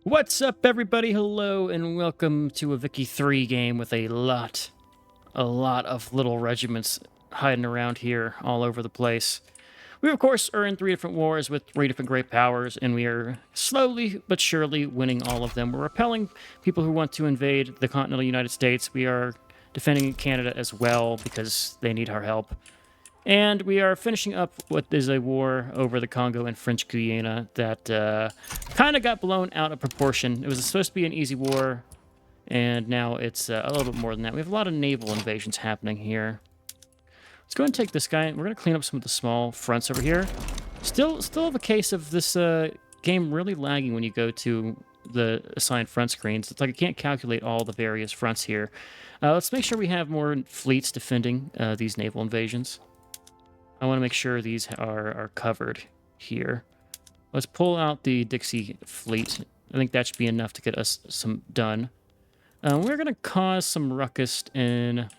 What's up, everybody? Hello, and welcome to a Vicky 3 game with a lot of little regiments hiding around here all over the place. We, of course, are in 3 different wars with 3 different great powers, and we are slowly but surely winning all of them. We're repelling people who want to invade the continental United States. We are defending Canada as well because they need our help. And we are finishing up what is a war over the Congo and French Guiana that kind of got blown out of proportion. It was supposed to be an easy war, and now it's a little bit more than that. We have a lot of naval invasions happening here. Let's go ahead and take this guy. We're going to clean up some of the small fronts over here. Still have a case of this game really lagging when you go to the assigned front screens. It's like it can't calculate all the various fronts here. Let's make sure we have more fleets defending these naval invasions. I want to make sure these are covered here. Let's pull out the Dixie fleet. I think that should be enough to get us some done. We're going to cause some ruckus in...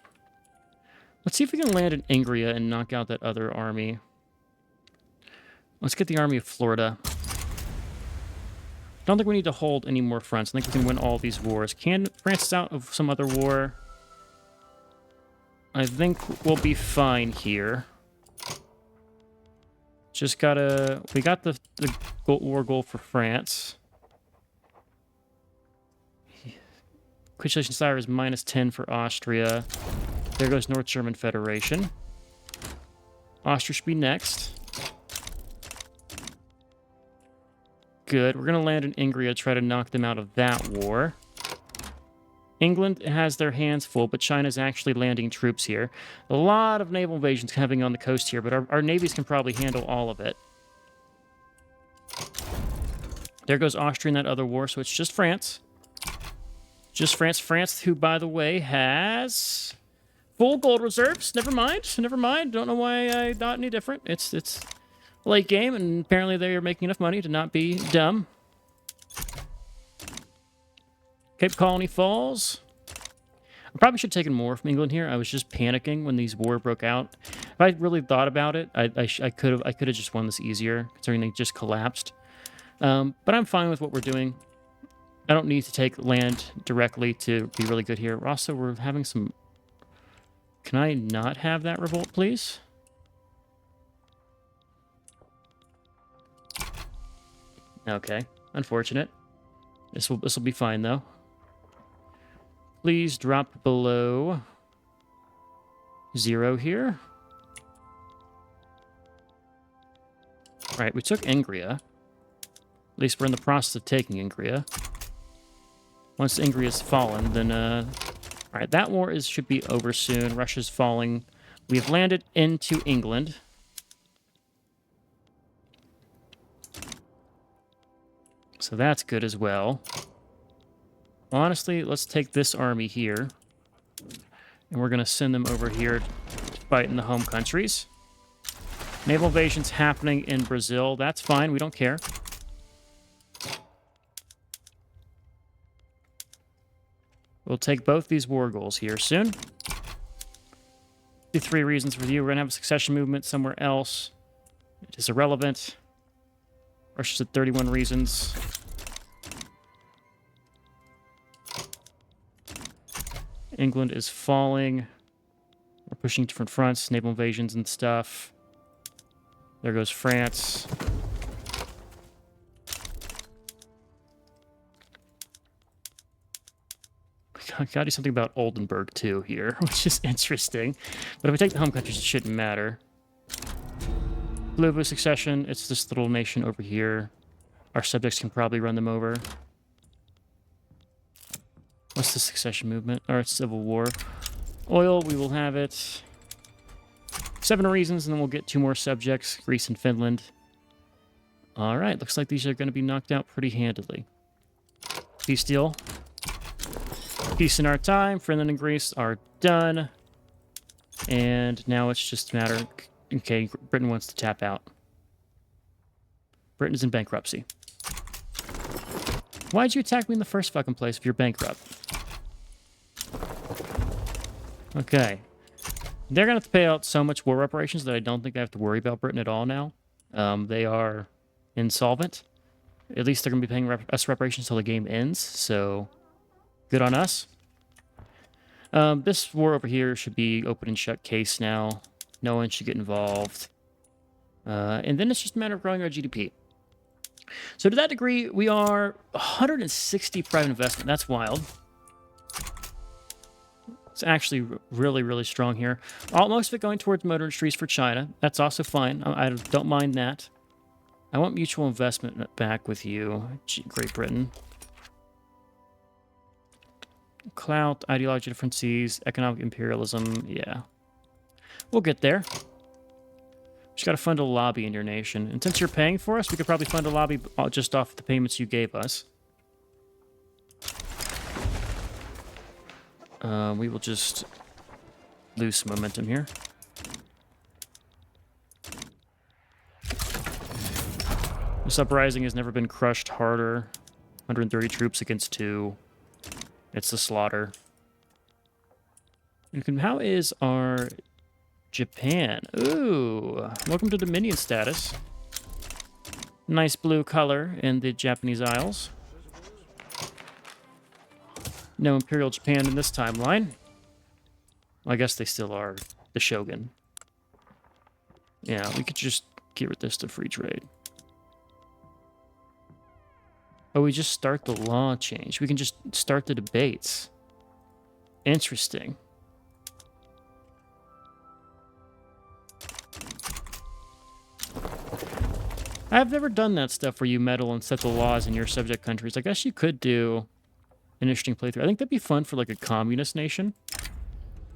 Let's see if we can land in Ingria and knock out that other army. Let's get the army of Florida. I don't think we need to hold any more fronts. I think we can win all these wars. Can France out of some other war? I think we'll be fine here. Just gotta... We got the war goal for France. Capitulation Sire is -10 for Austria. There goes North German Federation. Austria should be next. Good. We're going to land in Ingria, try to knock them out of that war. England has their hands full, but China's actually landing troops here. A lot of naval invasions happening on the coast here, but our navies can probably handle all of it. There goes Austria in that other war, so it's just France. Just France. France, who, by the way, has full gold reserves. Never mind. Never mind. Don't know why I thought any different. It's late game, and apparently they are making enough money to not be dumb. Cape Colony Falls. I probably should have taken more from England here. I was just panicking when these war broke out. If I really thought about it, I could have just won this easier, considering they just collapsed. But I'm fine with what we're doing. I don't need to take land directly to be really good here. Also, we're having some... Can I not have that revolt, please? Okay, unfortunate. This will be fine, though. Please drop below 0 here. All right, we took Ingria. At least we're in the process of taking Ingria. Once Ingria's fallen, then... All right, that war should be over soon. Russia's falling. We have landed into England. So that's good as well. Honestly, let's take this army here. And we're going to send them over here to fight in the home countries. Naval invasions happening in Brazil. That's fine. We don't care. We'll take both these war goals here soon. The 3 reasons for you. We're going to have a succession movement somewhere else. It is irrelevant. Russia said 31 reasons. England is falling. We're pushing different fronts, naval invasions and stuff. There goes France. I gotta do something about Oldenburg, too, here, which is interesting. But if we take the home countries, it shouldn't matter. Blue succession, it's this little nation over here. Our subjects can probably run them over. What's the succession movement? Or civil war. Oil, we will have it. 7 reasons, and then we'll get 2 more subjects, Greece and Finland. All right, looks like these are going to be knocked out pretty handily. Peace deal. Peace in our time. Finland and Greece are done. And now it's just a matter... Okay, Britain wants to tap out. Britain is in bankruptcy. Why'd you attack me in the first fucking place if you're bankrupt? Okay. They're going to have to pay out so much war reparations that I don't think I have to worry about Britain at all now. They are insolvent. At least they're going to be paying us reparations until the game ends, so good on us. This war over here should be open and shut case now. No one should get involved. And then it's just a matter of growing our GDP. So to that degree, we are 160 private investment. That's wild. It's actually really, really strong here. Most of it going towards motor industries for China. That's also fine. I don't mind that. I want mutual investment back with you, Great Britain. Clout, ideology differences, economic imperialism. Yeah. We'll get there. Just got to fund a lobby in your nation. And since you're paying for us, we could probably fund a lobby just off the payments you gave us. We will just lose some momentum here. This uprising has never been crushed harder. 130 troops against 2. It's the slaughter. And how is our Japan? Ooh, welcome to Dominion status. Nice blue color in the Japanese Isles. No Imperial Japan in this timeline. Well, I guess they still are the Shogun. Yeah, we could just get rid of this to free trade. Oh, we just start the law change. We can just start the debates. Interesting. I've never done that stuff where you meddle and set the laws in your subject countries. I guess you could do an interesting playthrough. I think that'd be fun for like a communist nation,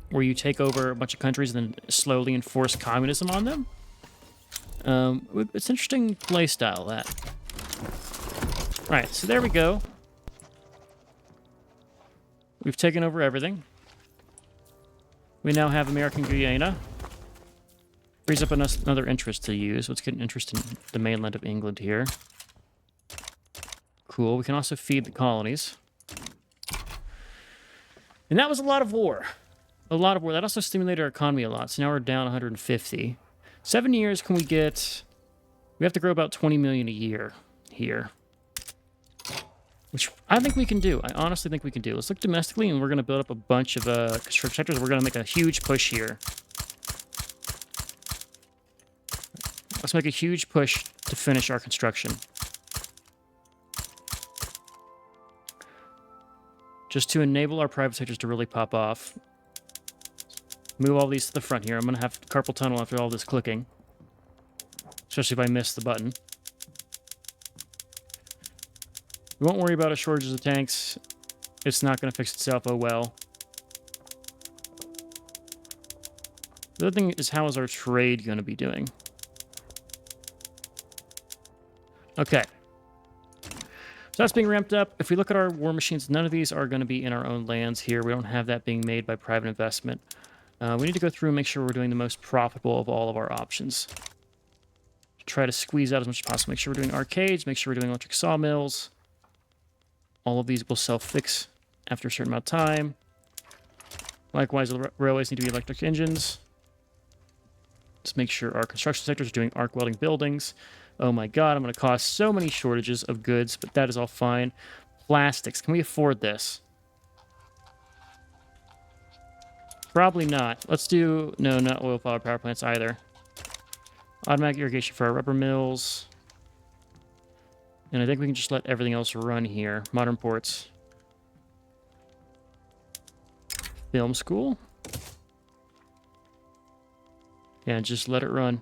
where you take over a bunch of countries and then slowly enforce communism on them. It's an interesting play style, that. Alright, so there we go. We've taken over everything. We now have American Guyana. Frees up another interest to use. Let's get an interest in the mainland of England here. Cool. We can also feed the colonies. And that was a lot of war. A lot of war. That also stimulated our economy a lot. So now we're down 150. 7 years can we get... We have to grow about 20 million a year here. Which I think we can do. I honestly think we can do. Let's look domestically, and we're going to build up a bunch of construction sectors. We're going to make a huge push here. Let's make a huge push to finish our construction. Just to enable our private sectors to really pop off. Move all these to the front here. I'm going to have carpal tunnel after all this clicking. Especially if I miss the button. We won't worry about a shortage of tanks. It's not going to fix itself, oh well. The other thing is, how is our trade going to be doing? Okay. So that's being ramped up. If we look at our war machines, none of these are going to be in our own lands here. We don't have that being made by private investment. We need to go through and make sure we're doing the most profitable of all of our options. Try to squeeze out as much as possible. Make sure we're doing arcades. Make sure we're doing electric sawmills. All of these will self-fix after a certain amount of time. Likewise, the railways need to be electric engines. Let's make sure our construction sectors are doing arc welding buildings. Oh my god, I'm going to cause so many shortages of goods, but that is all fine. Plastics. Can we afford this? Probably not. Let's do... No, not oil-powered power plants either. Automatic irrigation for our rubber mills. And I think we can just let everything else run here. Modern ports. Film school. Yeah, just let it run.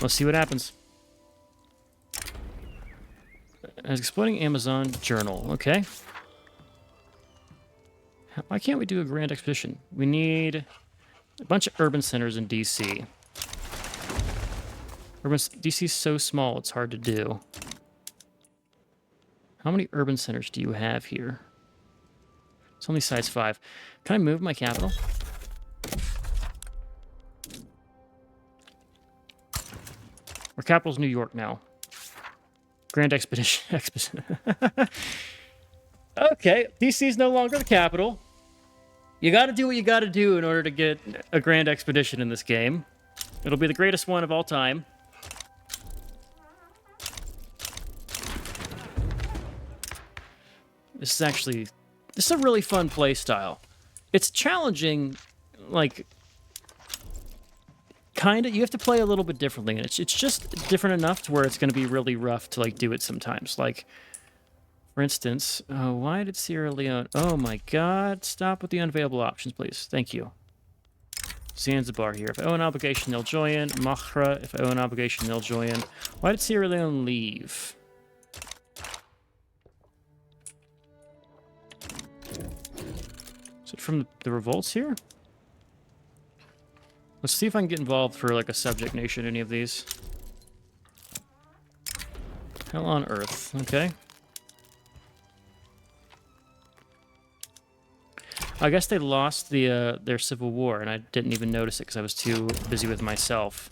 Let's see what happens. As exploding Amazon journal. Okay. Why can't we do a grand expedition? We need a bunch of urban centers in DC. DC is so small, it's hard to do. How many urban centers do you have here? It's only size 5. Can I move my capital? Our capital's New York now. Grand Expedition. Okay, DC is no longer the capital. You gotta do what you gotta do in order to get a Grand Expedition in this game. It'll be the greatest one of all time. This is a really fun play style. It's challenging, like, kind of. You have to play a little bit differently, and it's just different enough to where it's going to be really rough to, like, do it sometimes. Like, for instance, why did Sierra Leone... Oh, my God. Stop with the unavailable options, please. Thank you. Zanzibar here. If I owe an obligation, they'll join. Mahra, if I owe an obligation, they'll join. Why did Sierra Leone leave? Is it from the revolts here? Let's see if I can get involved for, like, a subject nation, any of these. Hell on Earth. Okay. I guess they lost their civil war, and I didn't even notice it because I was too busy with myself.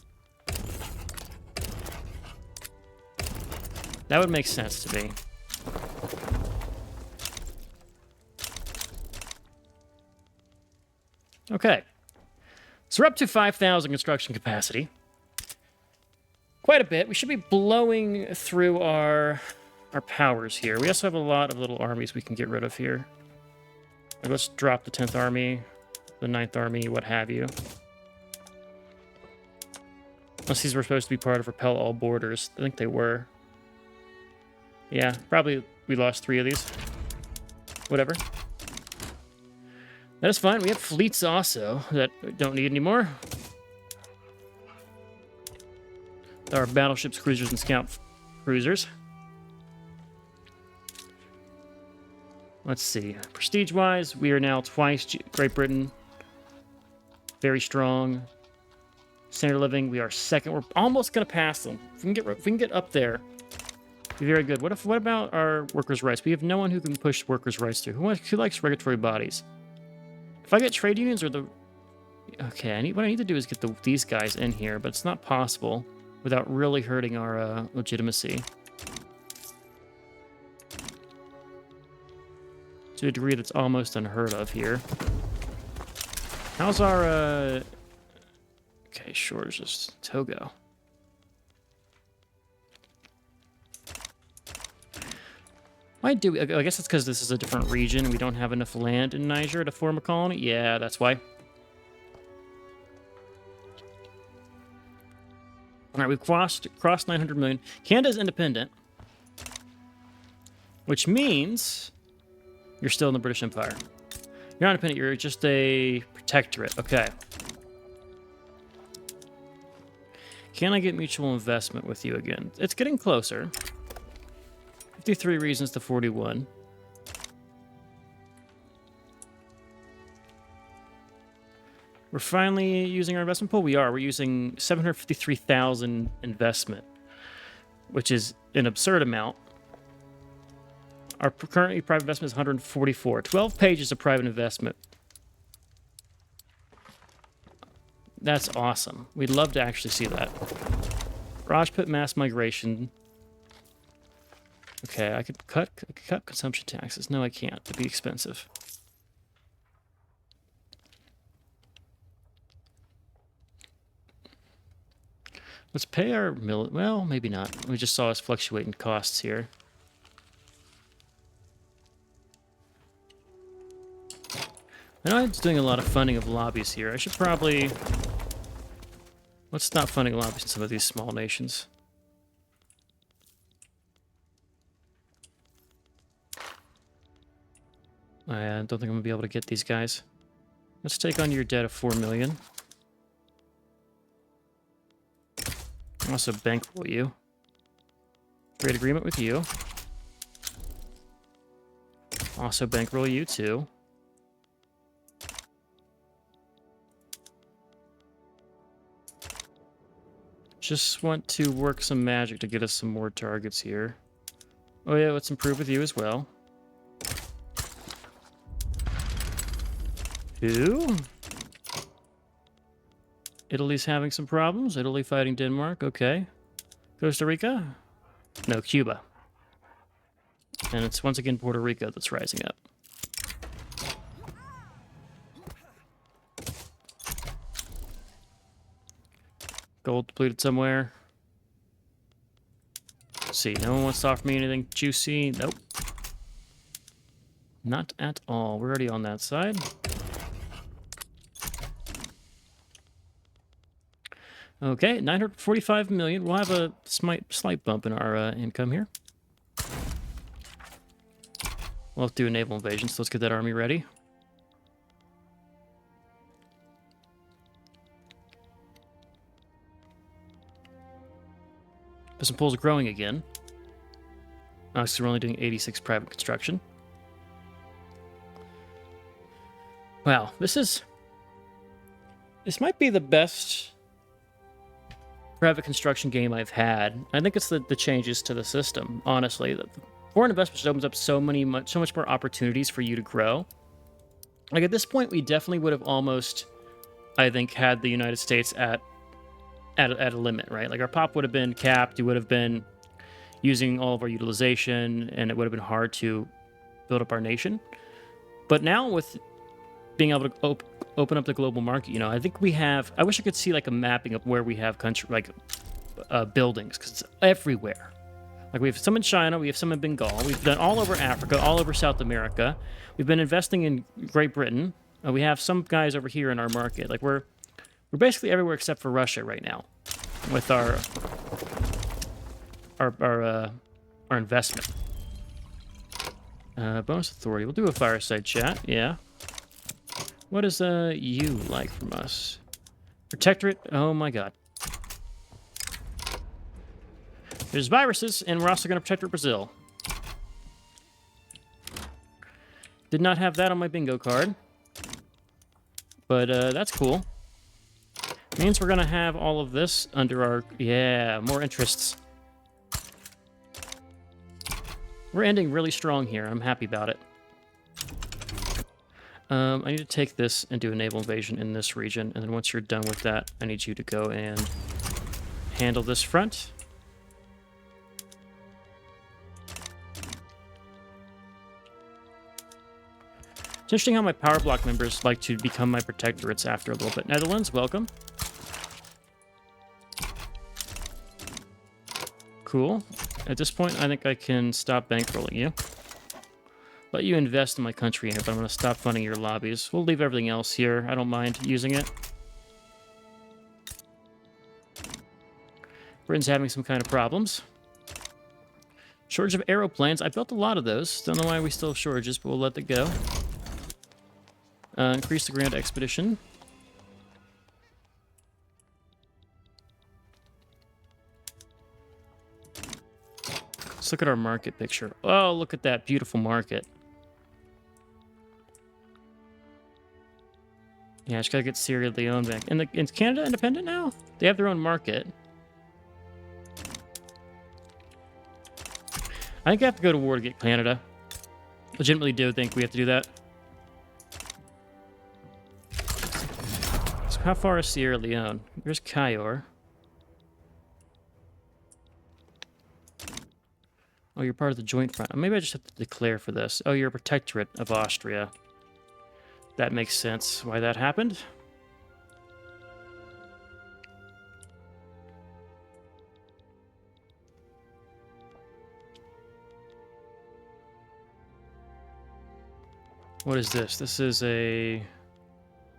That would make sense to me. Okay. So we're up to 5,000 construction capacity. Quite a bit. We should be blowing through our powers here. We also have a lot of little armies we can get rid of here. Let's drop the 10th Army, the 9th Army, what have you. Unless these were supposed to be part of Repel All Borders. I think they were. Yeah, probably we lost 3 of these. Whatever. That is fine. We have fleets also that we don't need anymore. Our battleships, cruisers, and scout cruisers. Let's see. Prestige-wise, we are now twice Great Britain. Very strong. Standard of living, we are second. We're almost going to pass them. If we can get up there, be very good. What about our workers' rights? We have no one who can push workers' rights through. Who likes regulatory bodies? If I get trade unions or the... Okay, what I need to do is get these guys in here, but it's not possible without really hurting our legitimacy. To a degree that's almost unheard of here. How's our... Okay, sure, it's just Togo. I guess it's because this is a different region. We don't have enough land in Niger to form a colony. Yeah, that's why. All right, we've crossed 900 million. Canada's independent, which means you're still in the British Empire. You're not independent. You're just a protectorate. Okay. Can I get mutual investment with you again? It's getting closer. 53 reasons to 41. We're finally using our investment pool. We are. We're using 753,000 investment, which is an absurd amount. Our currently private investment is 144. 12 pages of private investment. That's awesome. We'd love to actually see that. Rajput mass migration. Okay, I could cut consumption taxes. No, I can't. It'd be expensive. Let's pay our well, maybe not. We just saw us fluctuating costs here. I know I'm doing a lot of funding of lobbies here. I should probably... Let's stop funding lobbies in some of these small nations. I don't think I'm going to be able to get these guys. Let's take on your debt of 4 million. Also bankroll you. Trade agreement with you. Also bankroll you too. Just want to work some magic to get us some more targets here. Oh yeah, let's improve with you as well. Who? Italy's having some problems. Italy fighting Denmark. Okay. Costa Rica? No, Cuba. And it's once again Puerto Rico that's rising up. Gold depleted somewhere. Let's see, no one wants to offer me anything juicy. Nope. Not at all. We're already on that side. Okay, 945 million. We'll have a slight bump in our income here. We'll have to do a naval invasion, so let's get that army ready. Piston pool's growing again. So we're only doing 86 private construction. Wow, this might be the best private construction game I've had. I think it's the changes to the system, honestly. The foreign investment opens up so much more opportunities for you to grow. Like, at this point, we definitely would have almost, I think, had the United States at a limit, right? Like, our pop would have been capped. We would have been using all of our utilization, and it would have been hard to build up our nation. But now, with being able to open up the global market, I think we have. I wish I could see like a mapping of where we have buildings, because it's everywhere. Like, we have some in China, we have some in Bengal, we've done all over Africa, all over South America. We've been investing in Great Britain. We have some guys over here in our market. Like, we're basically everywhere except for Russia right now, with our investment. Bonus authority. We'll do a fireside chat. Yeah. What does you like from us? Protectorate. Oh my god. There's viruses, and we're also going to protect Brazil. Did not have that on my bingo card, but that's cool. Means we're going to have all of this under our... Yeah, more interests. We're ending really strong here. I'm happy about it. I need to take this and do a naval invasion in this region, and then once you're done with that, I need you to go and handle this front. It's interesting how my power block members like to become my protectorates after a little bit. Netherlands, welcome. Cool. At this point, I think I can stop bankrolling you. Let you invest in my country here, but I'm going to stop funding your lobbies. We'll leave everything else here. I don't mind using it. Britain's having some kind of problems. Shortage of aeroplanes. I built a lot of those. Don't know why we still have shortages, but we'll let it go. Increase the Grand Expedition. Let's look at our market picture. Oh, look at that beautiful market. Yeah, I just gotta get Sierra Leone back. And is Canada independent now? They have their own market. I think I have to go to war to get Canada. Legitimately do think we have to do that. So how far is Sierra Leone? Here's Cayor. Oh, you're part of the joint front. Maybe I just have to declare for this. Oh, you're a protectorate of Austria. That makes sense why that happened. What is this? This is a...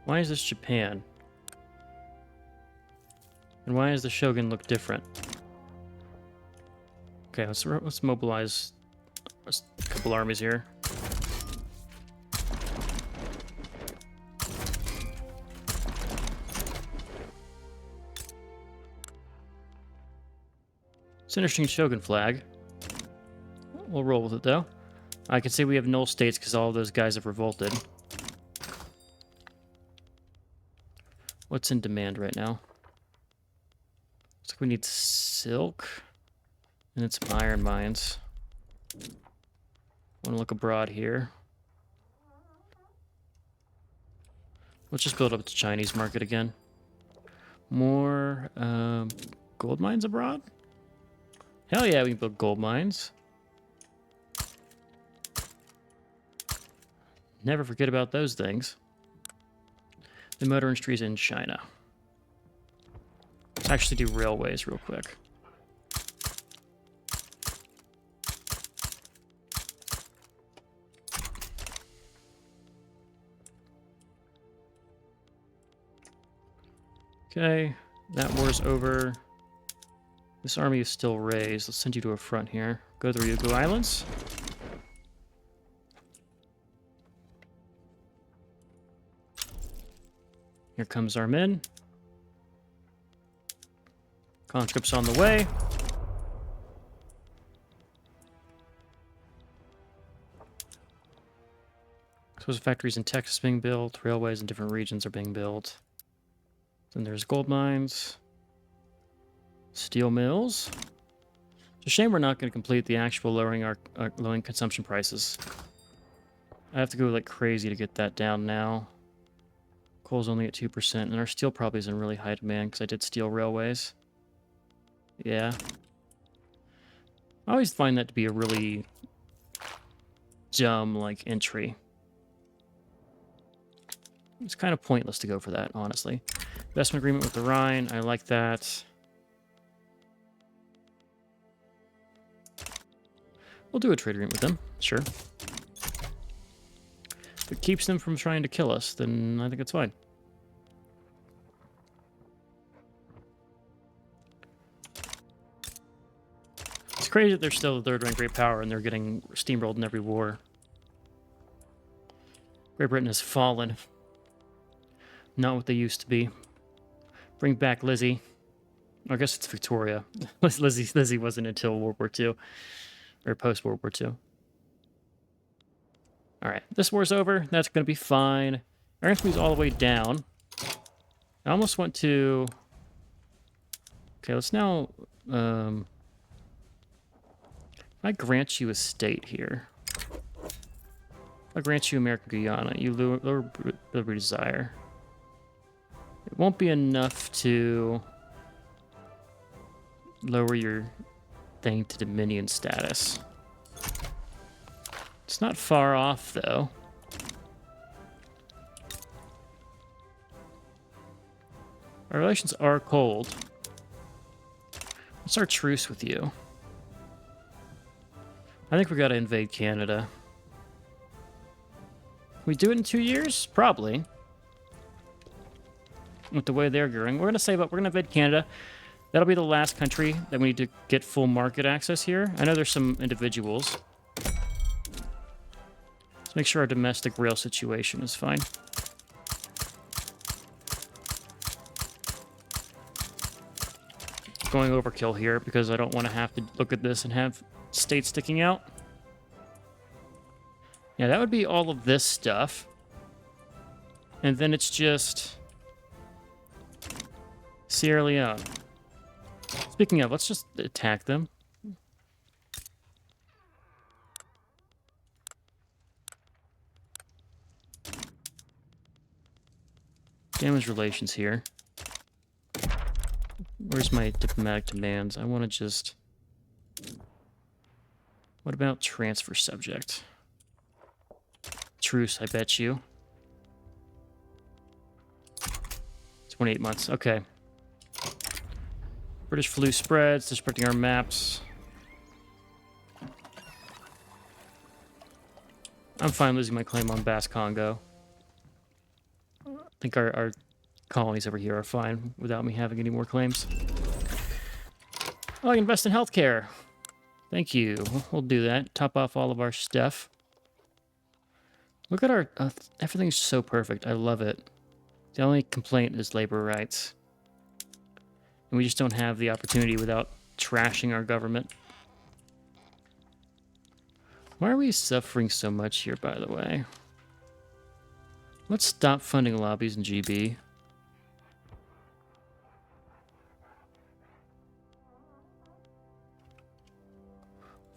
Why is this Japan? And why does the Shogun look different? Okay, let's mobilize a couple armies here. It's an interesting Shogun flag. We'll roll with it, though. I can say we have null states because all of those guys have revolted. What's in demand right now? Looks like we need silk. And it's some iron mines. Want to look abroad here. Let's just build up the Chinese market again. More gold mines abroad? Hell yeah, we can build gold mines. Never forget about those things. The motor industry is in China. Let's actually do railways real quick. Okay, that war's over. This army is still raised. Let's send you to a front here. Go to the Ryukyu Islands. Here comes our men. Conscripts on the way. So there's factories in Texas being built. Railways in different regions are being built. Then there's gold mines. Steel mills. It's a shame we're not going to complete the actual lowering consumption prices. I have to go like crazy to get that down now. Coal's only at 2%, and our steel probably is in really high demand because I did steel railways. Yeah. I always find that to be a really dumb, like, entry. It's kind of pointless to go for that, honestly. Investment agreement with the Rhine, I like that. We'll do a trade agreement with them, sure. If it keeps them from trying to kill us, then I think it's fine. It's crazy that they're still the third-rank great power and they're getting steamrolled in every war. Great Britain has fallen. Not what they used to be. Bring back Lizzie. I guess it's Victoria. Lizzie wasn't until World War II. Or post-World War II. Alright, this war's over. That's going to be fine. Our infantry's all the way down. I almost went to... Okay, let's now... I grant you a state here. I grant you American Guyana. You lower liberty desire. It won't be enough to lower your thing to Dominion status. It's not far off, though. Our relations are cold. What's our truce with you? I think we gotta invade Canada. We do it in 2 years? Probably. With the way they're going. We're gonna invade Canada. That'll be the last country that we need to get full market access here. I know there's some individuals. Let's make sure our domestic rail situation is fine. Going overkill here because I don't want to have to look at this and have states sticking out. Yeah, that would be all of this stuff. And then it's just Sierra Leone. Speaking of, let's just attack them. Damage relations here. Where's my diplomatic demands? I want to just... What about transfer subject? Truce, I bet you. 28 months, okay. British flu spreads, disrupting our maps. I'm fine losing my claim on Bass Congo. I think our colonies over here are fine without me having any more claims. Oh, I can invest in healthcare. Thank you. We'll do that. Top off all of our stuff. Look at our... everything's so perfect. I love it. The only complaint is labor rights. And we just don't have the opportunity without trashing our government. Why are we suffering so much here, by the way? Let's stop funding lobbies in GB.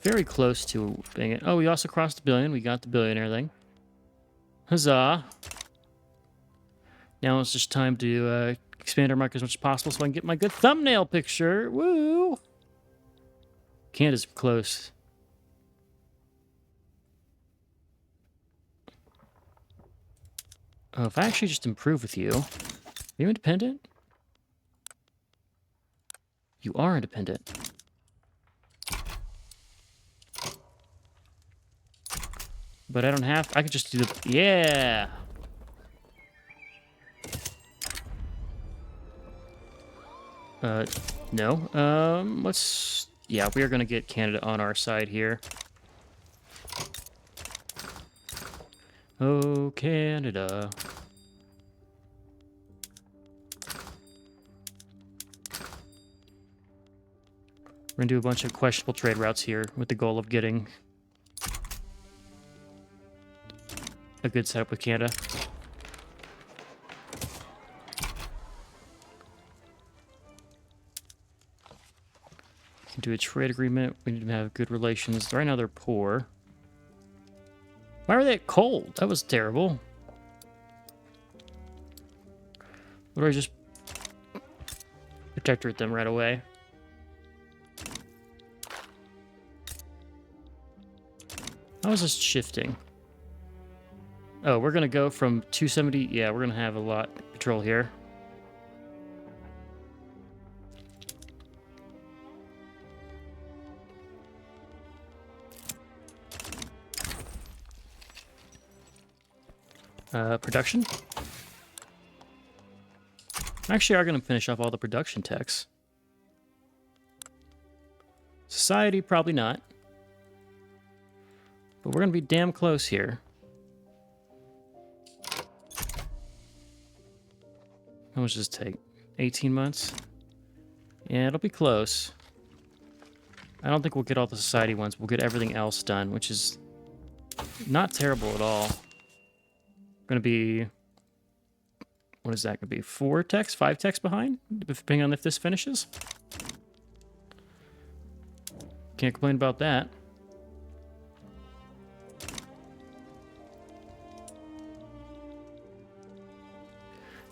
Very close to being it. Oh, we also crossed the billion. We got the billionaire thing. Huzzah. Now it's just time to expand our market as much as possible so I can get my good thumbnail picture. Woo! Canada's close. Oh, if I actually just improve with you... Are you independent? You are independent. But I don't have... I could just do the... Yeah! No. Let's... Yeah, we are going to get Canada on our side here. Oh, Canada. We're going to do a bunch of questionable trade routes here with the goal of getting a good setup with Canada. Can do a trade agreement. We need to have good relations. Right now they're poor. Why are they cold? That was terrible. What do I just protectorate them right away? How is this shifting? Oh, we're gonna go from 270. Yeah, we're gonna have a lot of control here. Production. Actually, are going to finish off all the production techs. Society, probably not. But we're going to be damn close here. How much does this take? 18 months? Yeah, it'll be close. I don't think we'll get all the society ones. We'll get everything else done, which is not terrible at all. Going to be... What is that going to be? 4 techs? 5 techs behind? Depending on if this finishes. Can't complain about that.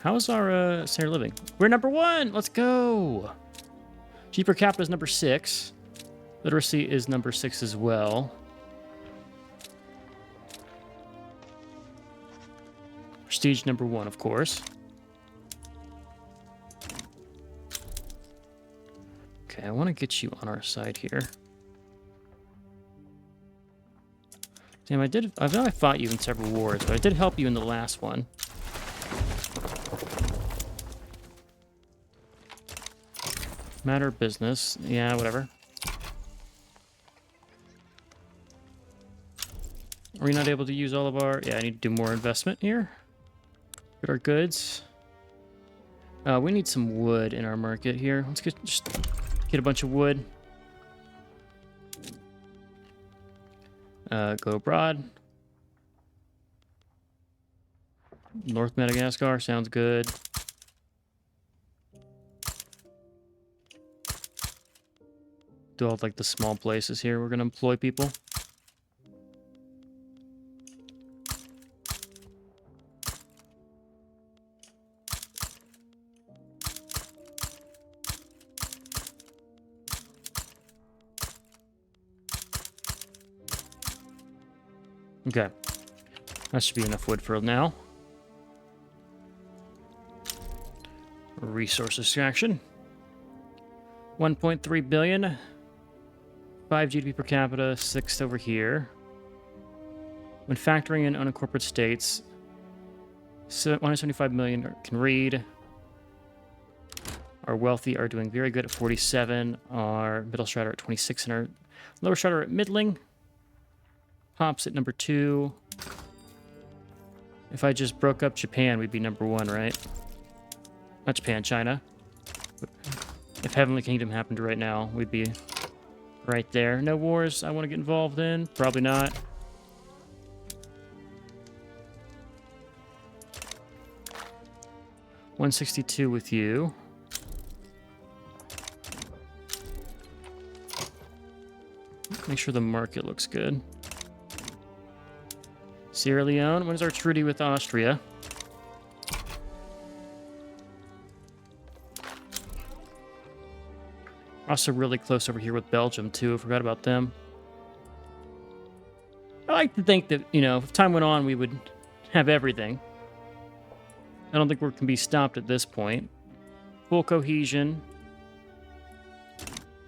How is our standard living? We're number 1! Let's go! G per capita is number 6. Literacy is number 6 as well. Prestige number 1, of course. Okay, I want to get you on our side here. Damn, I know I fought you in several wars, but I did help you in the last one. Matter of business. Yeah, whatever. Are we not able to use all of our... Yeah, I need to do more investment here. Get our goods. We need some wood in our market here. Let's just get a bunch of wood. Go abroad. North Madagascar sounds good. Do all like the small places here. We're gonna employ people. Okay. That should be enough wood for now. Resource extraction. 1.3 billion. 5 GDP per capita, 6 over here. When factoring in unincorporated states, 175 million can read. Our wealthy are doing very good at 47. Our middle strata are at 26, and our lower strata are at middling. Pops at number 2. If I just broke up Japan, we'd be number 1, right? Not Japan, China. If Heavenly Kingdom happened right now, we'd be right there. No wars I want to get involved in? Probably not. $162 with you. Make sure the market looks good. Sierra Leone, when is our treaty with Austria? Also really close over here with Belgium, too. I forgot about them. I like to think that, you know, if time went on, we would have everything. I don't think we can be stopped at this point. Full cohesion.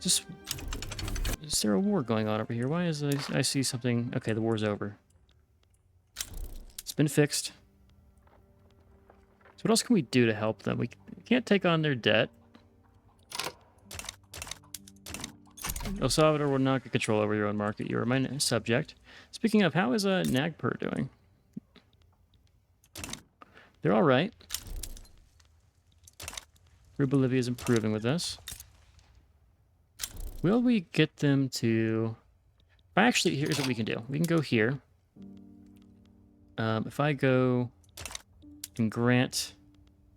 Is there a war going on over here? Why is I see something... Okay, the war's over. It's been fixed. So what else can we do to help them? We can't take on their debt. El Salvador will not get control over your own market. You are my subject. Speaking of, how is Nagpur doing? They're all right. Bolivia is improving with this. Will we get them to... Actually, here's what we can do. We can go here. If I go and grant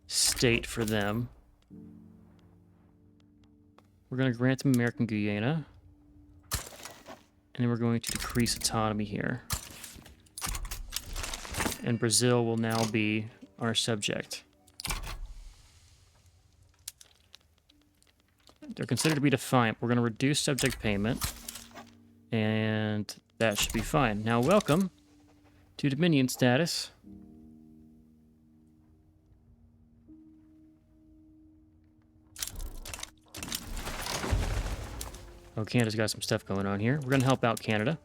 state for them, we're going to grant them American Guyana. And then we're going to decrease autonomy here. And Brazil will now be our subject. They're considered to be defiant. We're going to reduce subject payment. And that should be fine. Now, welcome to Dominion status. Oh, Canada's got some stuff going on here. We're going to help out Canada.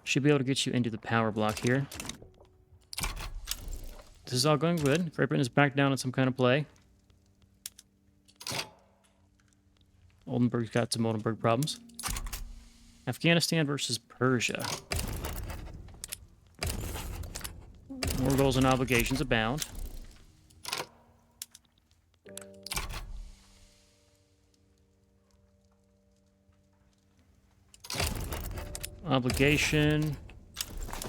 Should be able to get you into the power block here. This is all going good. Great Britain is back down on some kind of play. Oldenburg's got some Oldenburg problems. Afghanistan versus Persia. More goals and obligations abound. Obligation.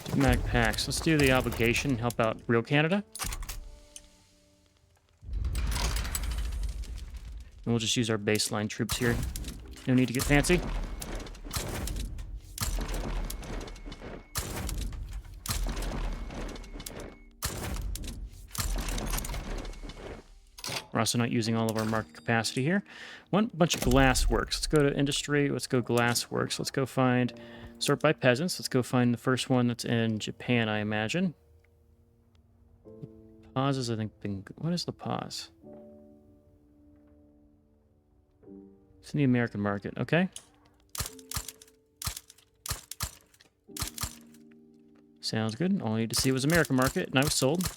Diplomatic pacts. Let's do the obligation and help out real Canada. And we'll just use our baseline troops here. No need to get fancy. We're also not using all of our market capacity here. One bunch of glass works. Let's go to industry. Let's go glass works. Let's go find sort by peasants. Let's go find the first one that's in Japan, I imagine. Pause is, I think, what is the pause? It's in the American market. Okay. Sounds good. All I need to see was American market, and I was sold.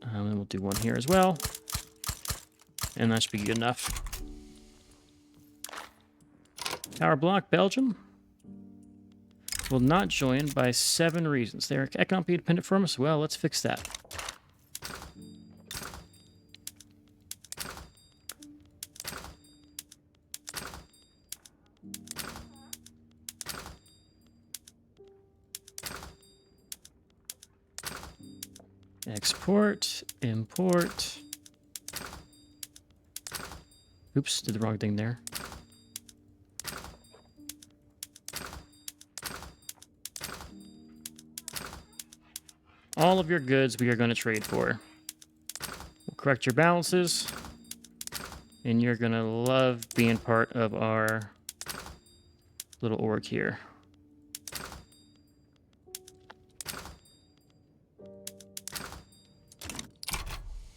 And we'll do one here as well. And that should be good enough. Power block, Belgium will not join by 7 reasons. They're economically independent from us. Well, let's fix that. Export, import. Oops, did the wrong thing there. All of your goods we are going to trade for. We'll correct your balances. And you're going to love being part of our little org here.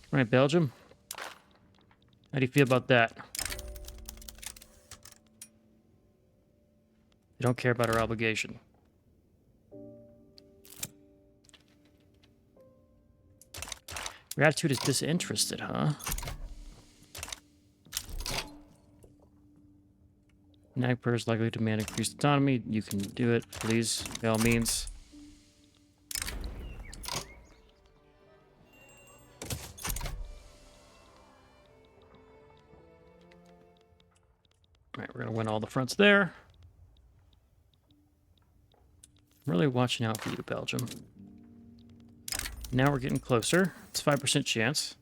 All right, Belgium. How do you feel about that? You don't care about our obligation. Your attitude is disinterested, huh? Nagpur is likely to demand increased autonomy. You can do it, please, by all means. All right, we're going to win all the fronts there. I'm really watching out for you, Belgium. Now we're getting closer. It's 5% chance.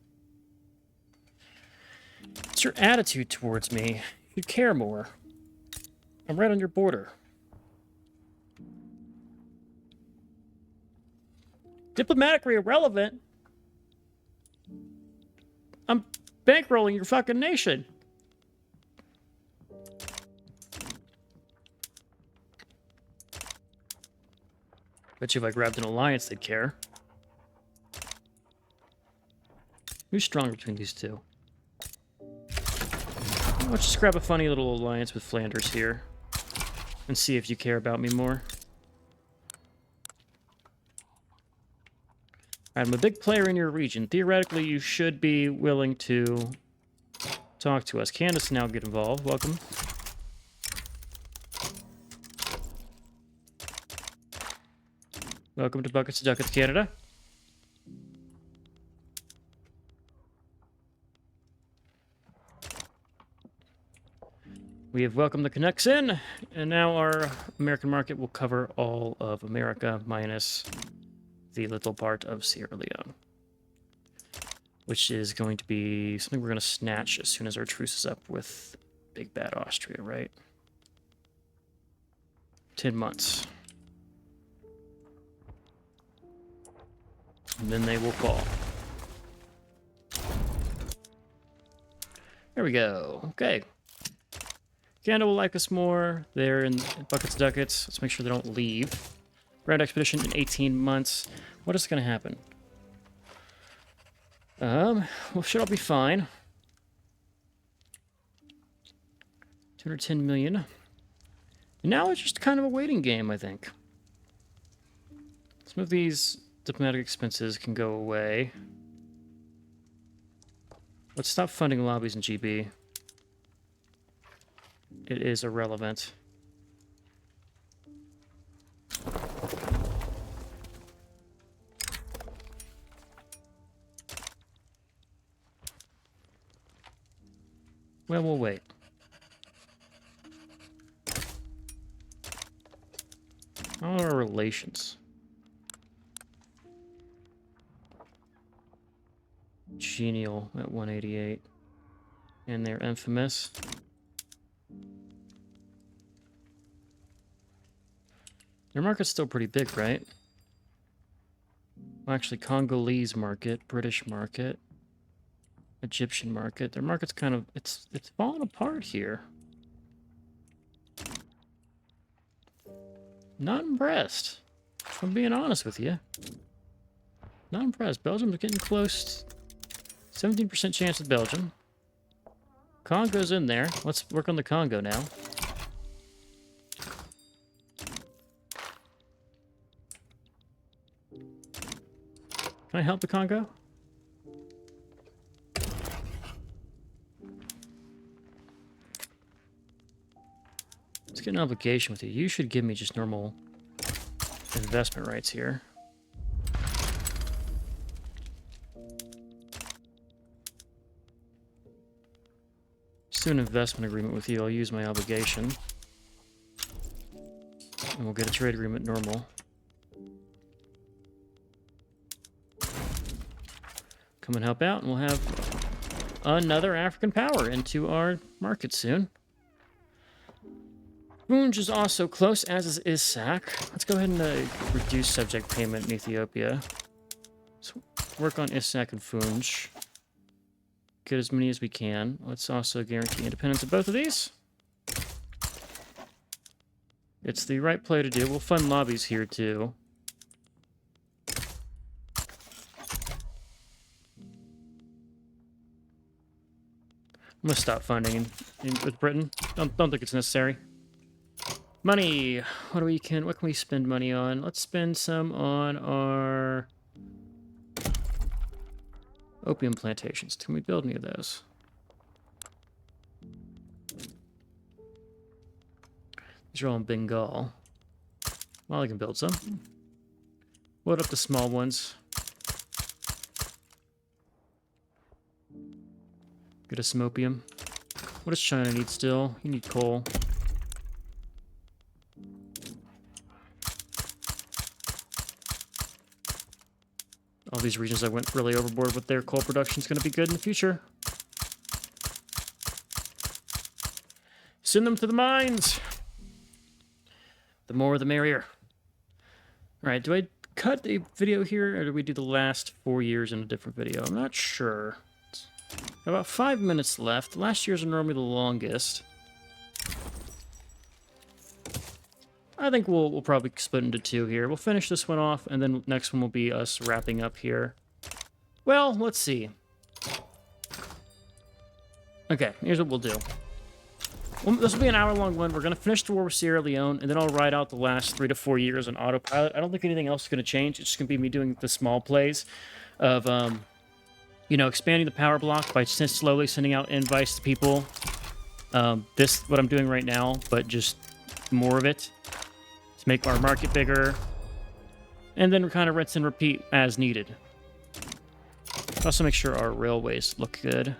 It's your attitude towards me. You care more. I'm right on your border. Diplomatically irrelevant? I'm bankrolling your fucking nation. Bet you if I grabbed an alliance, they'd care. Who's stronger between these two? Let's just grab a funny little alliance with Flanders here. And see if you care about me more. Alright, I'm a big player in your region. Theoretically, you should be willing to talk to us. Candace now get involved. Welcome. Welcome to Buckets of Ducats, Canada. We have welcomed the Canucks in, and now our American market will cover all of America minus the little part of Sierra Leone, which is going to be something we're going to snatch as soon as our truce is up with Big Bad Austria, right? 10 months. And then they will fall. There we go. Okay. Canada will like us more. They're in Buckets Ducats. Let's make sure they don't leave. Grand Expedition in 18 months. What is going to happen? Well, should all be fine. 210 million. And now it's just kind of a waiting game, I think. Some of these diplomatic expenses can go away. Let's stop funding lobbies in GB. It is irrelevant. Well, we'll wait. How are our relations? Genial at 188. And they're infamous. Their market's still pretty big, right? Well, actually, Congolese market, British market, Egyptian market. Their market's kind of... It's falling apart here. Not impressed. If I'm being honest with you. Not impressed. Belgium's getting close. 17% chance of Belgium. Congo's in there. Let's work on the Congo now. Can I help the Congo? Let's get an obligation with you. You should give me just normal investment rights here. Let's do an investment agreement with you. I'll use my obligation. And we'll get a trade agreement normal. Come and help out, and we'll have another African power into our market soon. Bunj is also close, as is Issac. Let's go ahead and reduce subject payment in Ethiopia. Let's work on Issac and Funj. Get as many as we can. Let's also guarantee independence of both of these. It's the right play to do. We'll fund lobbies here, too. I'm gonna stop funding with Britain. Don't think it's necessary. Money. What can we spend money on? Let's spend some on our opium plantations. Can we build any of those? These are all in Bengal. Well, I can build some. Load up the small ones. Get us some opium. What does China need still? You need coal. All these regions I went really overboard with their coal production is going to be good in the future. Send them to the mines! The more the merrier. Alright, do I cut a video here, or do we do the last 4 years in a different video? I'm not sure. About 5 minutes left. Last year's are normally the longest. I think we'll probably split into 2 here. We'll finish this one off, and then next one will be us wrapping up here. Well, let's see. Okay, here's what we'll do. This will be an hour-long one. We're going to finish the war with Sierra Leone, and then I'll write out the last 3 to 4 years on autopilot. I don't think anything else is going to change. It's just going to be me doing the small plays of you know, expanding the power block by slowly sending out invites to people. This what I'm doing right now, but just more of it to make our market bigger. And then kind of rinse and repeat as needed. Also make sure our railways look good.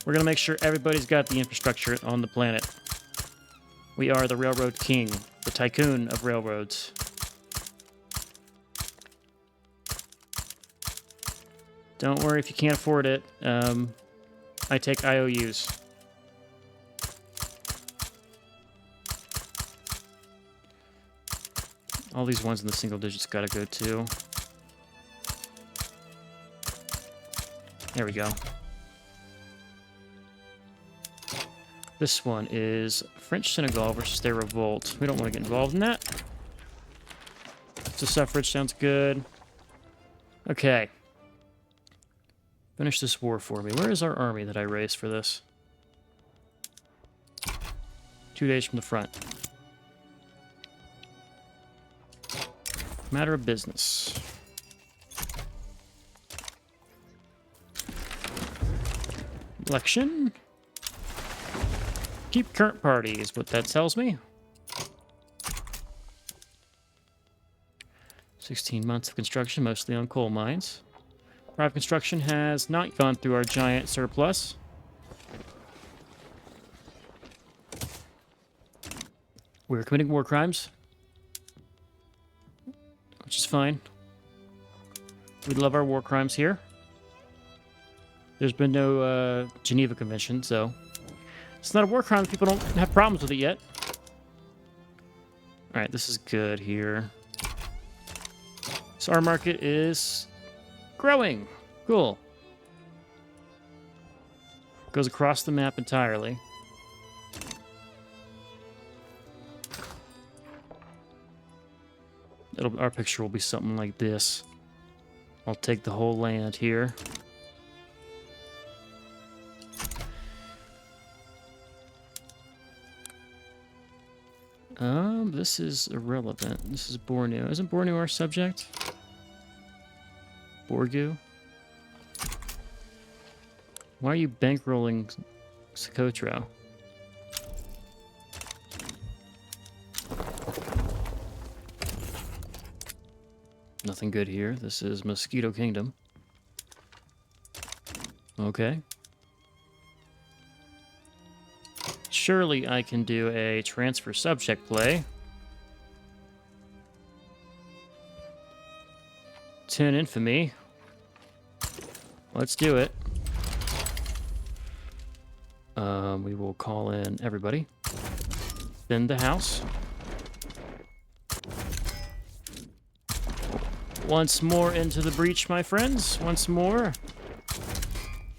We're going to make sure everybody's got the infrastructure on the planet. We are the railroad king, the tycoon of railroads. Don't worry if you can't afford it. I take IOUs. All these ones in the single digits gotta go too. There we go. This one is French Senegal versus their revolt. We don't want to get involved in that. So suffrage sounds good. Okay. Finish this war for me. Where is our army that I raised for this? 2 days from the front. Matter of business. Election. Keep current party is what that tells me. 16 months of construction, mostly on coal mines. Private construction has not gone through our giant surplus. We're committing war crimes, which is fine. We love our war crimes here. There's been no Geneva Convention, so it's not a war crime. People don't have problems with it yet. All right, this is good here. So our market is growing. Cool. Goes across the map entirely. Our picture will be something like this. I'll take the whole land here. This is irrelevant. This is Borneo. Isn't Borneo our subject? Borgu? Why are you bankrolling Socotra? Nothing good here. This is Mosquito Kingdom. Okay. Surely I can do a transfer subject play. 10 infamy. Let's do it. We will call in everybody. Then the house. Once more into the breach, my friends. Once more.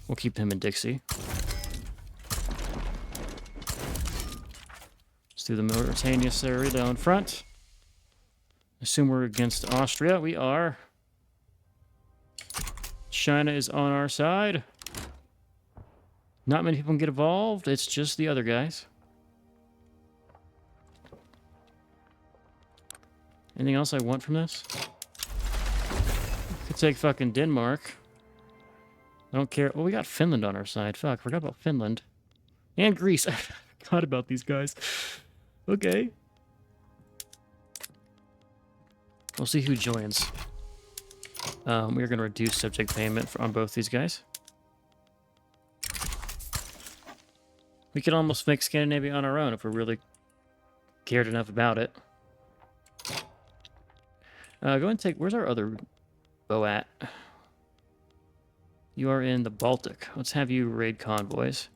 We'll keep him in Dixie. Let's do the Mauritania area down front. Assume we're against Austria. We are. China is on our side. Not many people can get involved. It's just the other guys. Anything else I want from this? Could take fucking Denmark. I don't care. Oh, we got Finland on our side. Fuck, forgot about Finland. And Greece. I forgot about these guys. Okay. We'll see who joins. We're going to reduce subject payment on both these guys. We could almost make Scandinavia on our own if we really cared enough about it. Go and take... Where's our other bow at? You are in the Baltic. Let's have you raid convoys.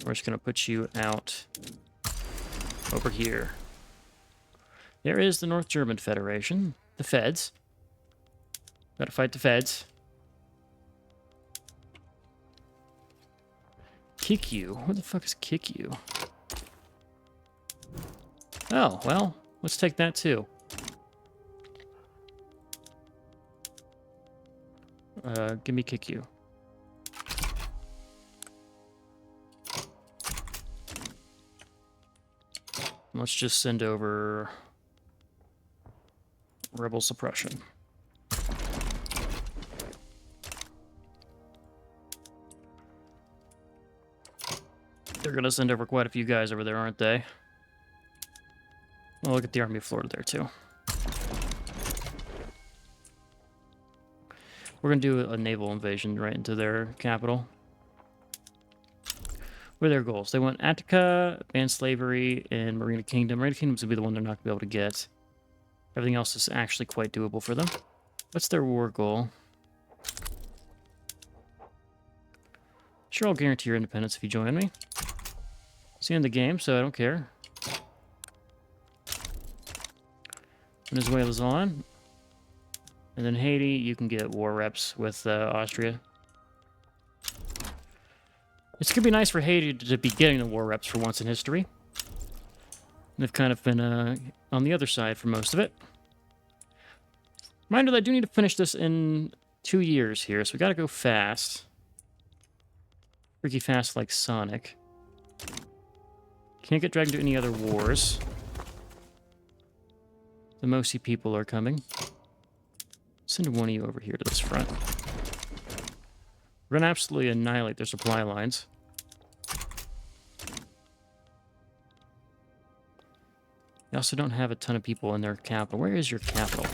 We're just going to put you out over here. There is the North German Federation. The Feds. Gotta fight the Feds. Kick you? What the fuck is kick you? Oh, well, let's take that too. Give me kick you. Let's just send over rebel suppression. They're going to send over quite a few guys over there, aren't they? Well, look at the Army of Florida there, too. We're going to do a naval invasion right into their capital. What are their goals? They want Attica, ban slavery, and Marina Kingdom. Marina Kingdom's going to be the one they're not going to be able to get. Everything else is actually quite doable for them. What's their war goal? Sure, I'll guarantee your independence if you join me. It's the end of the game, so I don't care. Venezuela's on. And then Haiti, you can get war reps with Austria. It's going to be nice for Haiti to be getting the war reps for once in history. They've kind of been on the other side for most of it. Reminder that I do need to finish this in 2 years here, so we got to go fast. Freaky fast like Sonic. Can't get dragged into any other wars. The Mosi people are coming. Send one of you over here to this front. We're going to absolutely annihilate their supply lines. They also don't have a ton of people in their capital. Where is your capital?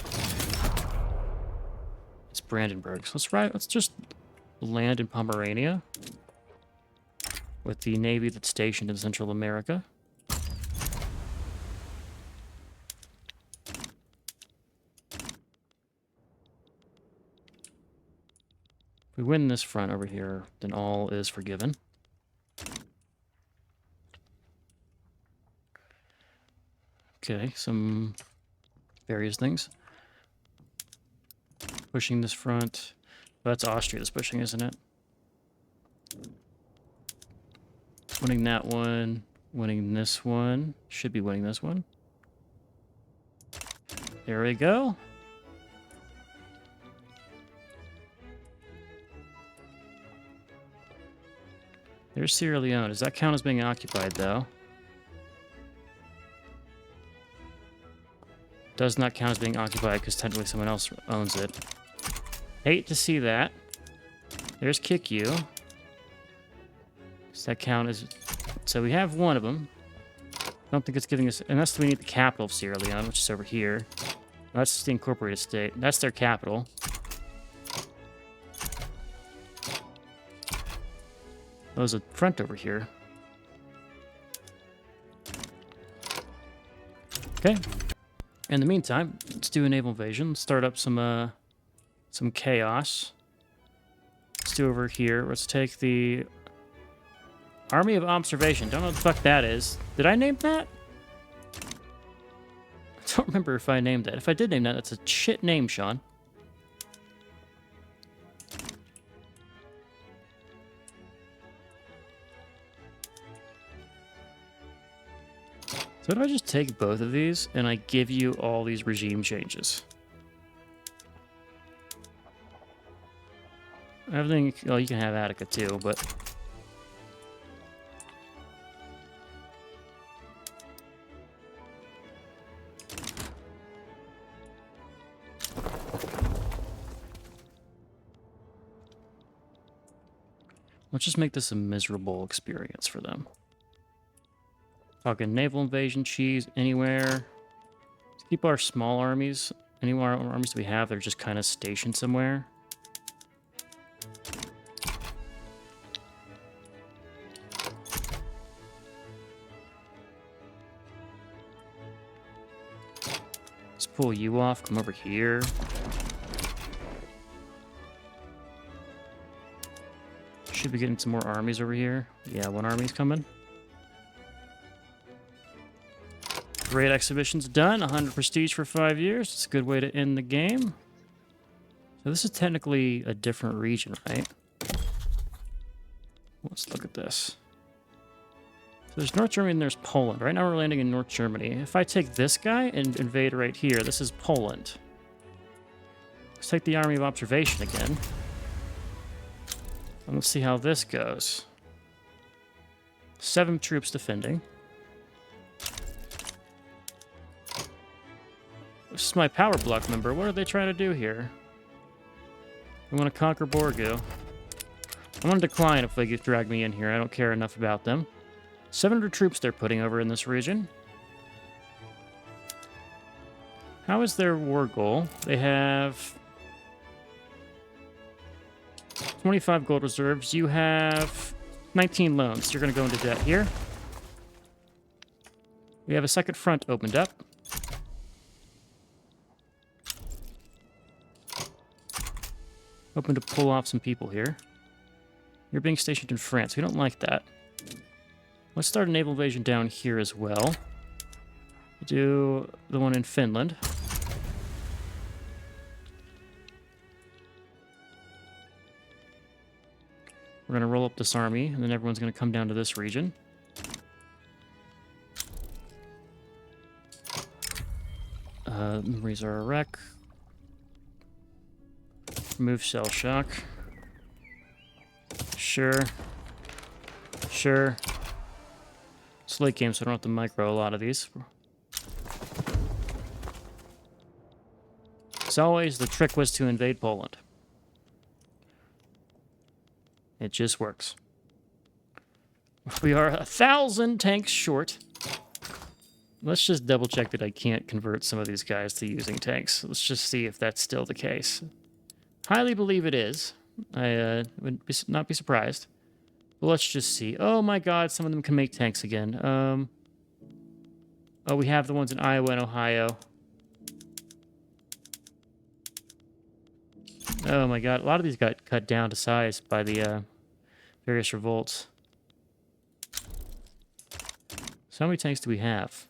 It's Brandenburg. So let's just land in Pomerania with the navy that's stationed in Central America. If we win this front over here, then all is forgiven. Okay, some various things. Pushing this front. Well, that's Austria that's pushing, isn't it? Winning that one. Winning this one. Should be winning this one. There we go. There's Sierra Leone. Does that count as being occupied, though? Does not count as being occupied because technically someone else owns it. Hate to see that. There's Kick You. Does that count as... So we have one of them. I don't think it's giving us... Unless we need the capital of Sierra Leone, which is over here. That's the incorporated state. That's their capital. There's a front over here. Okay. In the meantime, let's do a naval invasion. Let's start up some chaos. Let's do over here. Let's take the Army of Observation. Don't know what the fuck that is. Did I name that? I don't remember if I named that. If I did name that, that's a shit name, Sean. So what if I just take both of these and I give you all these regime changes? Everything, well, you can have Attica too, but... Let's just make this a miserable experience for them. Talking naval invasion, cheese, anywhere. Let's keep our small armies. Any more armies we have, they're just kind of stationed somewhere. Let's pull you off, come over here. Should be getting some more armies over here. Yeah, one army's coming. Great exhibition's done. 100 prestige for 5 years. It's a good way to end the game. So this is technically a different region, right? Let's look at this. So there's North Germany and there's Poland. Right now we're landing in North Germany. If I take this guy and invade right here, this is Poland. Let's take the Army of Observation again. And let's see how this goes. 7 troops defending. This is my power block member. What are they trying to do here? We want to conquer Borgu. I'm going to decline if they drag me in here. I don't care enough about them. 700 troops they're putting over in this region. How is their war goal? They have 25 gold reserves. You have 19 loans. You're going to go into debt here. We have a second front opened up. Hoping to pull off some people here. You're being stationed in France. We don't like that. Let's start a naval invasion down here as well. Do the one in Finland. We're going to roll up this army, and then everyone's going to come down to this region. Memories are a wreck. Remove shell shock. Sure. Sure. It's late game, so I don't have to micro a lot of these. As always, the trick was to invade Poland. It just works. We are 1,000 tanks short. Let's just double check that I can't convert some of these guys to using tanks. Let's just see if that's still the case. Highly believe it is. I would not be surprised. But let's just see. Oh my god, some of them can make tanks again. Oh, we have the ones in Iowa and Ohio. Oh my god, a lot of these got cut down to size by the various revolts. So how many tanks do we have?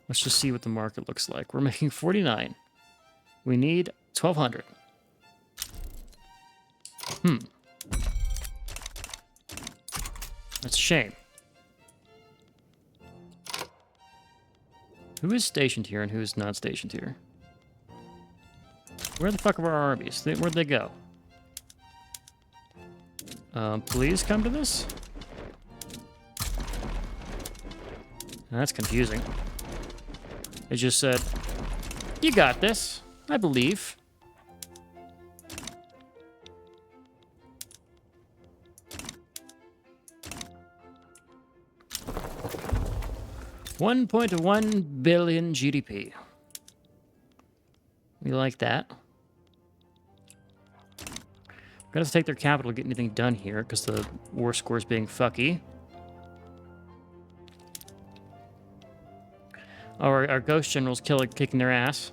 Let's just see what the market looks like. We're making 49. We need 1,200. That's a shame. Who is stationed here and who is not stationed here? Where the fuck are our armies? Where'd they go? Please come to this? That's confusing. It just said, you got this. I believe. $1.1 billion GDP. We like that. We're gonna have to take their capital to get anything done here because the war score is being fucky. Oh, our ghost general's kicking their ass.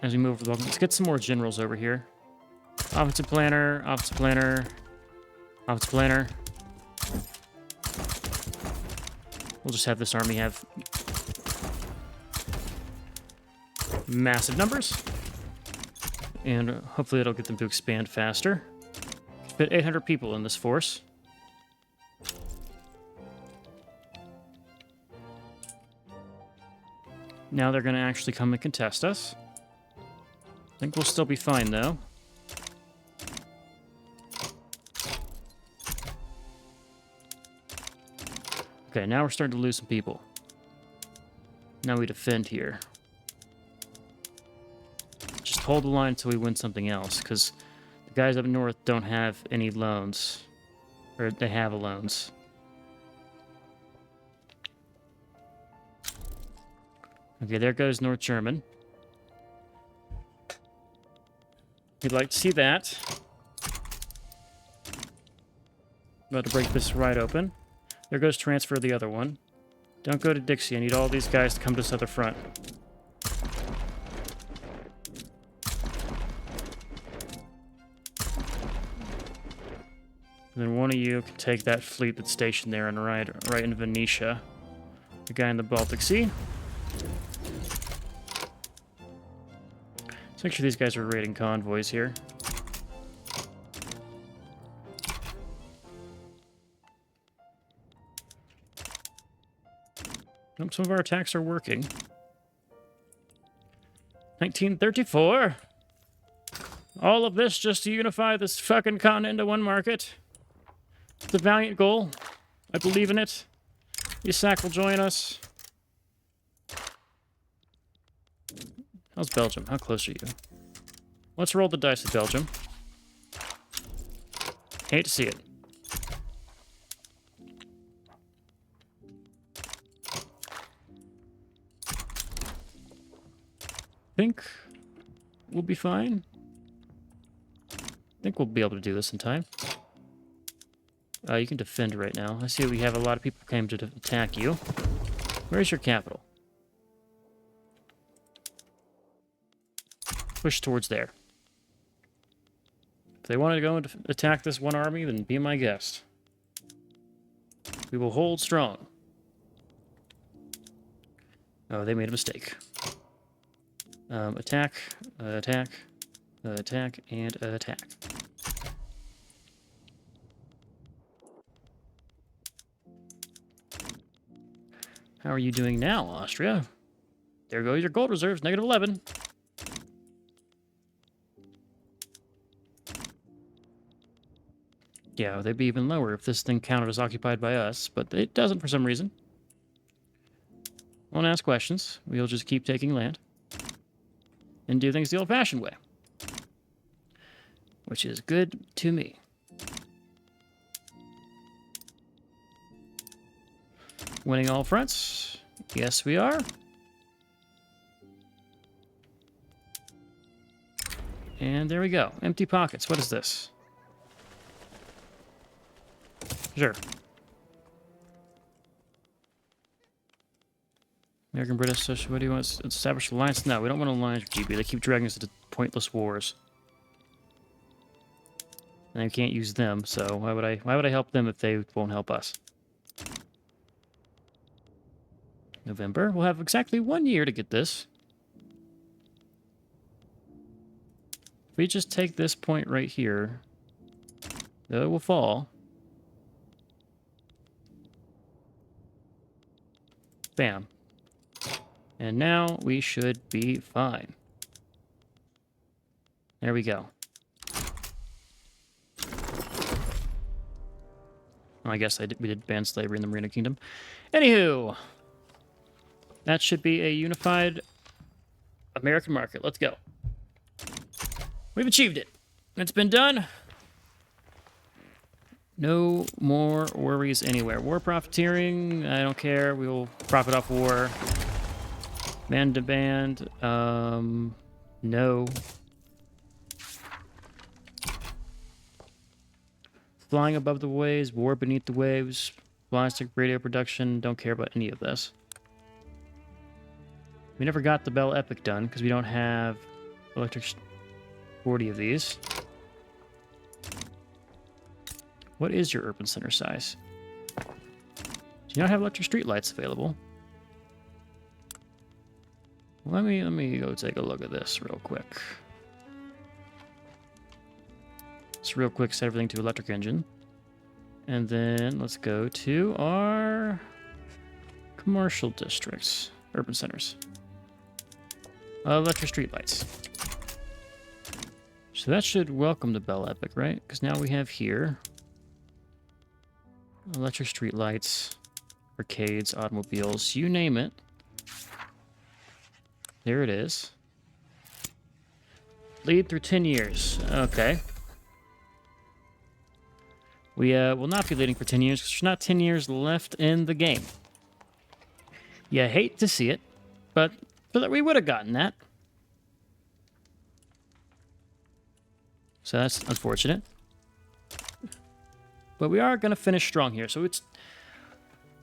As we move, let's get some more generals over here. Offensive planner, offensive planner, offensive planner. We'll just have this army have massive numbers. And hopefully it'll get them to expand faster. Fit 800 people in this force. Now they're going to actually come and contest us. I think we'll still be fine, though. Okay, now we're starting to lose some people. Now we defend here. Just hold the line until we win something else, because the guys up north don't have any loans. Or they have loans. Okay, there goes North German. We'd like to see that. About to break this right open. There goes transfer the other one. Don't go to Dixie. I need all these guys to come to this other front. And then one of you can take that fleet that's stationed there and right in Venetia. The guy in the Baltic Sea. Let's make sure these guys are raiding convoys here. Nope, some of our attacks are working. 1934. All of this just to unify this fucking continent into one market. It's a valiant goal. I believe in it. Isak will join us. How's Belgium? How close are you? Let's roll the dice with Belgium. Hate to see it. Think we'll be fine. Think we'll be able to do this in time. You can defend right now. I see we have a lot of people came to attack you. Where's your capital? Push towards there. If they want to go and attack this one army, then be my guest. We will hold strong. Oh, they made a mistake. Attack, attack, attack, and attack. How are you doing now, Austria? There goes your gold reserves, negative 11. Yeah, they'd be even lower if this thing counted as occupied by us, but it doesn't for some reason. Won't ask questions. We'll just keep taking land. And do things the old-fashioned way. Which is good to me. Winning all fronts. Yes, we are. And there we go. Empty pockets. What is this? Sure. American British, what do you want? Establish alliance? No, we don't want to alliance with GB. They keep dragging us into pointless wars. And I can't use them, so why would I help them if they won't help us? November. We'll have exactly 1 year to get this. If we just take this point right here, it will fall. Bam. And now we should be fine. There we go. Oh, I guess we did ban slavery in the Marina Kingdom. Anywho, that should be a unified American market. Let's go. We've achieved it. It's been done. No more worries anywhere. War profiteering, I don't care. We will profit off war. Man to band, no. Flying above the waves, war beneath the waves, plastic radio production, don't care about any of this. We never got the Bell Epic done because we don't have electric 40 of these. What is your urban center size? Do you not have electric streetlights available? Let me go take a look at this real quick. Just real quick, set everything to electric engine. And then let's go to our commercial districts, urban centers. Electric streetlights. So that should welcome the Bell Epic, right? Because now we have here electric streetlights, arcades, automobiles, you name it. There it is. Lead through 10 years. Okay. We will not be leading for 10 years because there's not 10 years left in the game. You hate to see it, but we would have gotten that. So that's unfortunate. But we are going to finish strong here, so it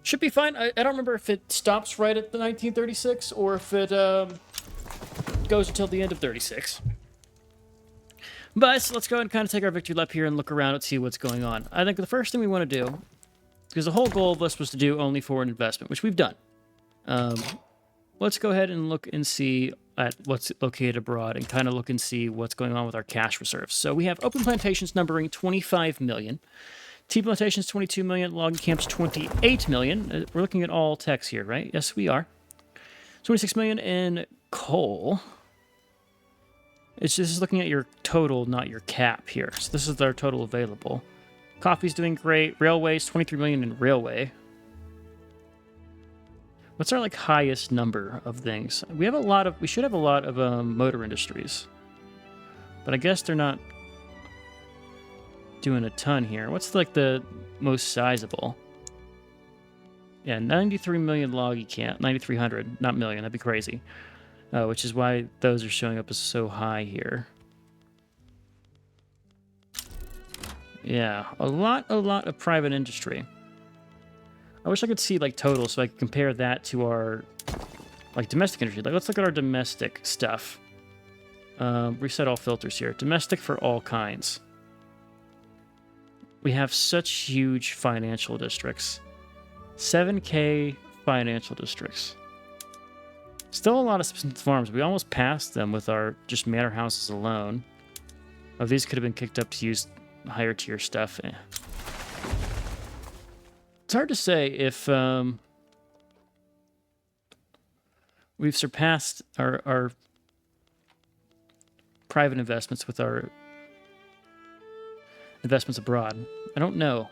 should be fine. I don't remember if it stops right at the 1936 or if it goes until the end of 36. But let's go ahead and kind of take our victory lap here and look around and see what's going on. I think the first thing we want to do, because the whole goal of this was to do only foreign investment, which we've done. Let's go ahead and look and see at what's located abroad and kind of look and see what's going on with our cash reserves. So we have open plantations numbering 25 million. Tea plantations 22 million, logging camps 28 million. We're looking at all techs here, right? Yes, we are. 26 million in coal. This is looking at your total, not your cap here. So this is our total available. Coffee's doing great. Railways, 23 million in railway. What's our like highest number of things? We should have a lot of motor industries. But I guess they're not. doing a ton here. What's like the most sizable? Yeah, 93 million loggy camp, 9,300, not million. That'd be crazy. Which is why those are showing up as so high here. Yeah, a lot of private industry. I wish I could see like total so I could compare that to our like domestic industry. Like let's look at our domestic stuff. Reset all filters here. Domestic for all kinds. We have such huge financial districts. 7K financial districts. Still a lot of farms. We almost passed them with our just manor houses alone. Oh, these could have been kicked up to use higher tier stuff. It's hard to say if we've surpassed our private investments with our investments abroad. I don't know.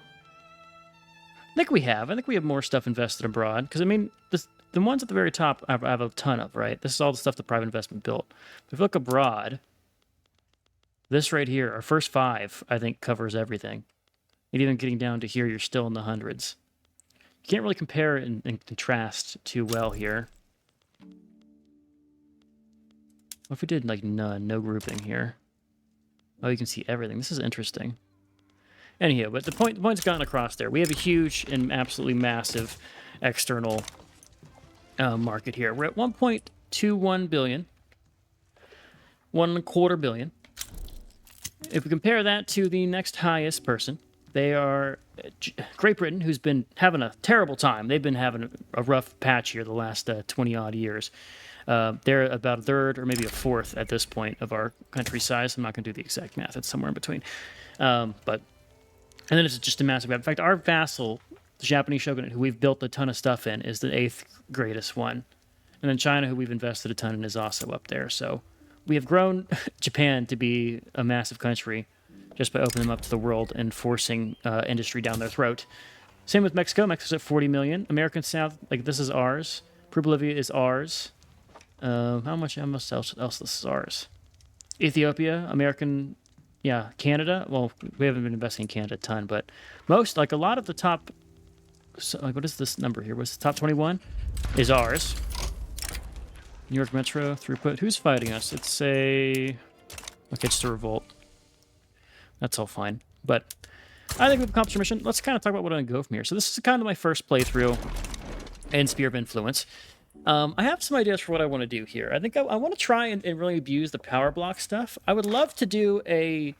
I think we have. I think we have more stuff invested abroad. Because, I mean, the ones at the very top I have a ton of, right? This is all the stuff the private investment built. But if you look abroad, this right here, our first 5, I think, covers everything. And even getting down to here, you're still in the hundreds. You can't really compare and contrast too well here. What if we did, like, none? No grouping here. Oh, you can see everything. This is interesting. Anyhow, but the point's gotten across there. We have a huge and absolutely massive external market here. We're at 1.21 billion. 1.25 billion. If we compare that to the next highest person, they are Great Britain, who's been having a terrible time. They've been having a rough patch here the last 20-odd years. They're about a third or maybe a fourth at this point of our country size. I'm not going to do the exact math. It's somewhere in between. And then it's just a massive gap. In fact, our vassal, the Japanese shogunate, who we've built a ton of stuff in, is the 8th greatest one. And then China, who we've invested a ton in, is also up there. So we have grown Japan to be a massive country just by opening them up to the world and forcing industry down their throat. Same with Mexico. Mexico's at 40 million. American South, like this is ours. Peru, Bolivia is ours. How much else this is ours? Ethiopia, American... Yeah, Canada. Well, we haven't been investing in Canada a ton, but most, like a lot of the top, like what is this number here? What's the top 21? Is ours. New York Metro throughput. Who's fighting us? It's okay, just a revolt. That's all fine. But I think we've accomplished our mission. Let's kind of talk about what I'm going to go from here. So this is kind of my first playthrough in Sphere of Influence. I have some ideas for what I want to do here. I think I want to try and really abuse the power block stuff. I would love to do a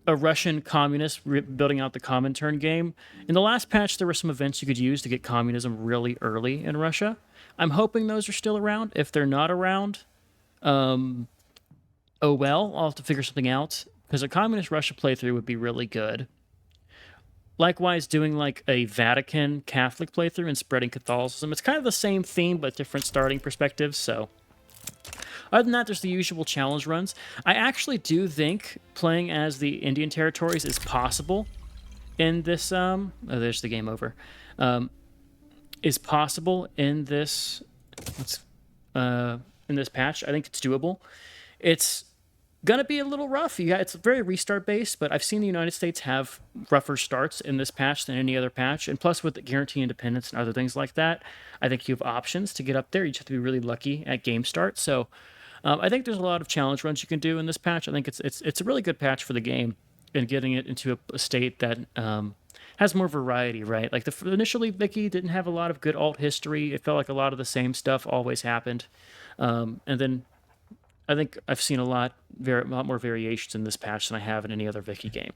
Russian communist building out the Comintern game. In the last patch, there were some events you could use to get communism really early in Russia. I'm hoping those are still around. If they're not around, oh well, I'll have to figure something out. Because a communist Russia playthrough would be really good. Likewise, doing like a Vatican Catholic playthrough and spreading Catholicism. It's kind of the same theme, but different starting perspectives, so... Other than that, there's the usual challenge runs. I actually do think playing as the Indian territories is possible in this... Oh, there's the game over. Is possible in this... in this patch. I think it's doable. It's gonna be a little rough. It's very restart based, but I've seen the United States have rougher starts in this patch than any other patch, and plus with the guarantee independence and other things like that, I think you have options to get up there. You just have to be really lucky at game start. So I think there's a lot of challenge runs you can do in this patch. I think it's a really good patch for the game and getting it into a state that has more variety, right? Like initially Vicky didn't have a lot of good alt history. It felt like a lot of the same stuff always happened, and then I think I've seen a lot more variations in this patch than I have in any other Vicky game.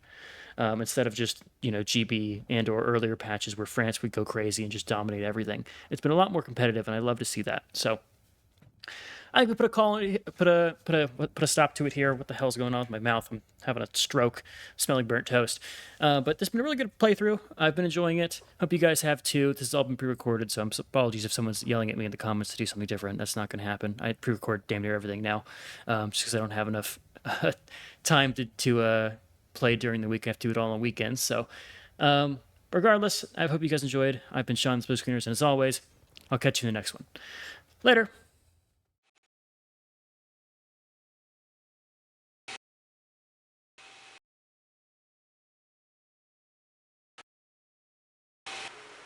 Instead of just, GB and or earlier patches where France would go crazy and just dominate everything. It's been a lot more competitive, and I love to see that. So I think we put a stop to it here. What the hell's going on with my mouth? I'm having a stroke, smelling burnt toast. But this has been a really good playthrough. I've been enjoying it. Hope you guys have too. This has all been pre-recorded, so apologies if someone's yelling at me in the comments to do something different. That's not going to happen. I pre-record damn near everything now, just because I don't have enough time to play during the week. I have to do it all on weekends. So regardless, I hope you guys enjoyed. I've been Sean, the Split Screeners, and as always, I'll catch you in the next one. Later.